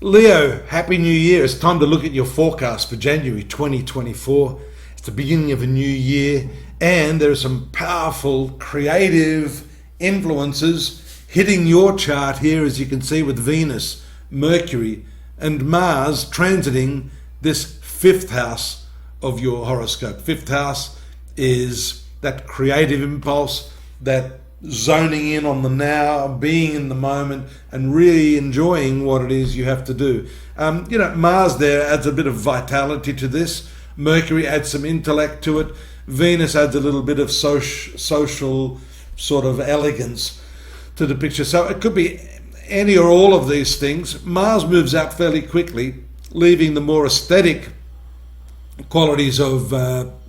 Leo, Happy New Year. It's time to look at your forecast for January 2024. It's the beginning of a new year, and there are some powerful creative influences hitting your chart here, as you can see, with Venus, Mercury, and Mars transiting this fifth house of your horoscope. Fifth house is that creative impulse, that zoning in on the now, being in the moment, and really enjoying what it is you have to do. Mars there adds a bit of vitality to this. Mercury adds some intellect to it. Venus adds a little bit of social sort of elegance to the picture. So it could be any or all of these things. Mars moves out fairly quickly, leaving the more aesthetic qualities of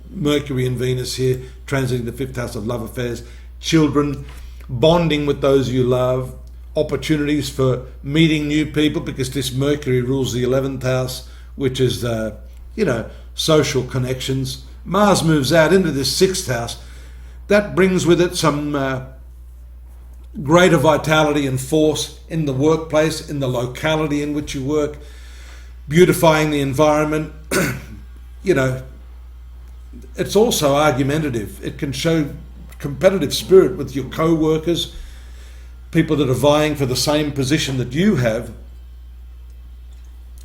Mercury and Venus here, transiting the fifth house of love affairs, children, bonding with those you love, opportunities for meeting new people, because this Mercury rules the 11th house, which is, social connections. Mars moves out into this sixth house. That brings with it some greater vitality and force in the workplace, in the locality in which you work, beautifying the environment. It's also argumentative. It can show competitive spirit with your co-workers, people that are vying for the same position that you have.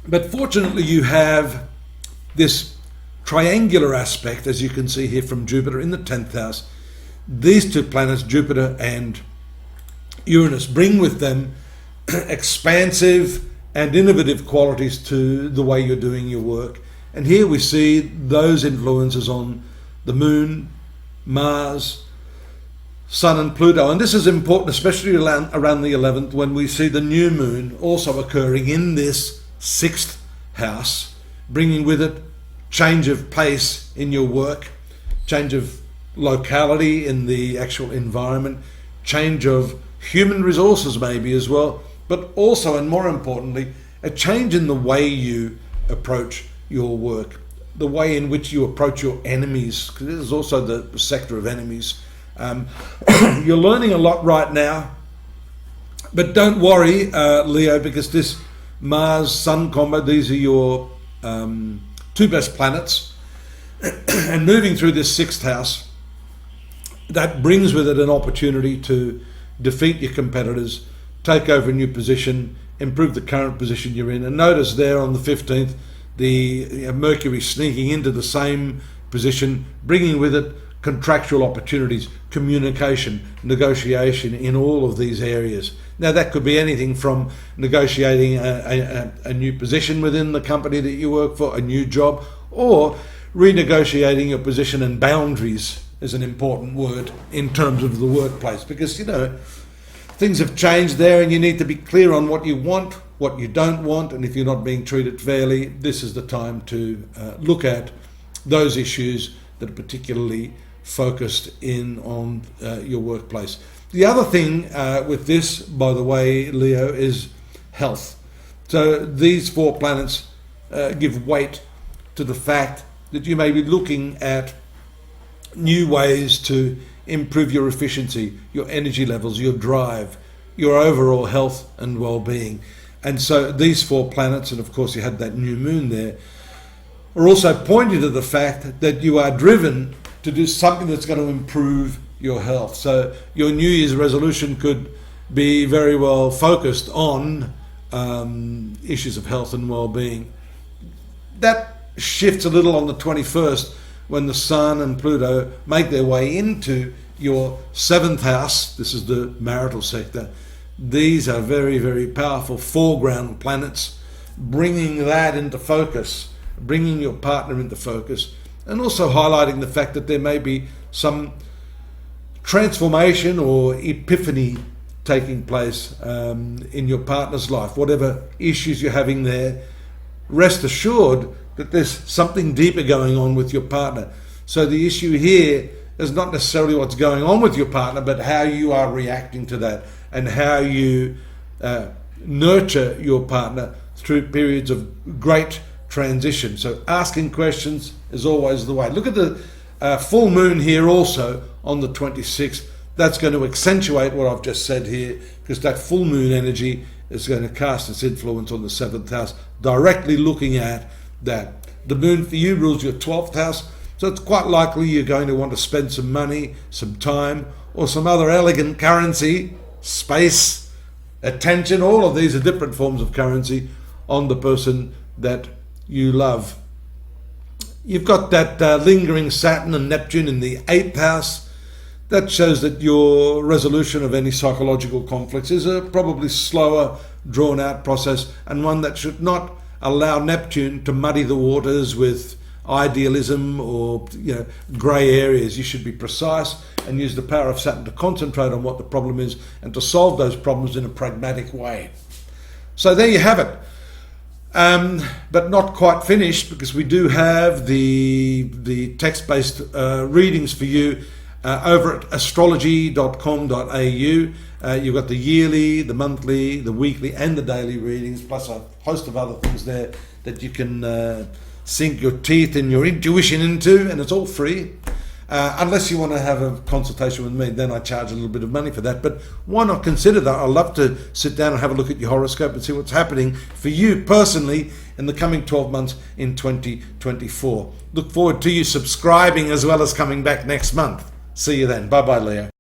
But fortunately, you have this triangular aspect, as you can see here, from Jupiter in the 10th house. These two planets, Jupiter and Uranus, bring with them expansive and innovative qualities to the way you're doing your work. And here we see those influences on the Moon, Mars, Sun and Pluto. And this is important, especially around the 11th, when we see the new moon also occurring in this sixth house, bringing with it change of pace in your work, change of locality in the actual environment, change of human resources maybe as well, but also, and more importantly, a change in the way you approach your work, the way in which you approach your enemies, because this is also the sector of enemies. You're learning a lot right now, but don't worry, Leo, because this Mars-Sun combo, these are your two best planets, and moving through this sixth house, that brings with it an opportunity to defeat your competitors, take over a new position, improve the current position you're in. And notice there on the 15th, the Mercury sneaking into the same position, bringing with it contractual opportunities, communication, negotiation in all of these areas. Now that could be anything from negotiating a new position within the company that you work for, a new job, or renegotiating your position. And boundaries is an important word in terms of the workplace, because things have changed there, and you need to be clear on what you want, what you don't want, and if you're not being treated fairly, this is the time to look at those issues that are particularly focused in on your workplace. The other thing with this, by the way, Leo, is health. So these four planets give weight to the fact that you may be looking at new ways to improve your efficiency, your energy levels, your drive, your overall health and well-being. And so these four planets, and of course you had that new moon there, are also pointing to the fact that you are driven to do something that's going to improve your health. So your New Year's resolution could be very well focused on issues of health and well-being. That shifts a little on the 21st, when the Sun and Pluto make their way into your 7th house. This is the marital sector. These are very, very powerful foreground planets, bringing that into focus, bringing your partner into focus, and also highlighting the fact that there may be some transformation or epiphany taking place in your partner's life. Whatever issues you're having there, rest assured that there's something deeper going on with your partner. So the issue here is not necessarily what's going on with your partner, but how you are reacting to that, and how you nurture your partner through periods of great transition. So asking questions is always the way. Look at the full moon here also on the 26th. That's going to accentuate what I've just said here, because that full moon energy is going to cast its influence on the 7th house, directly looking at that. The moon for you rules your 12th house, so it's quite likely you're going to want to spend some money, some time, or some other elegant currency, space, attention. All of these are different forms of currency on the person that you love. You've got that lingering Saturn and Neptune in the 8th house. That shows that your resolution of any psychological conflicts is a probably slower, drawn out process, and one that should not allow Neptune to muddy the waters with idealism or grey areas. You should be precise and use the power of Saturn to concentrate on what the problem is and to solve those problems in a pragmatic way. So there you have it. But not quite finished, because we do have the text-based readings for you over at astrology.com.au. You've got the yearly, the monthly, the weekly and the daily readings, plus a host of other things there that you can sink your teeth and your intuition into, and it's all free. Unless you want to have a consultation with me, then I charge a little bit of money for that. But why not consider that? I'd love to sit down and have a look at your horoscope and see what's happening for you personally in the coming 12 months in 2024. Look forward to you subscribing as well as coming back next month. See you then. Bye-bye, Leo.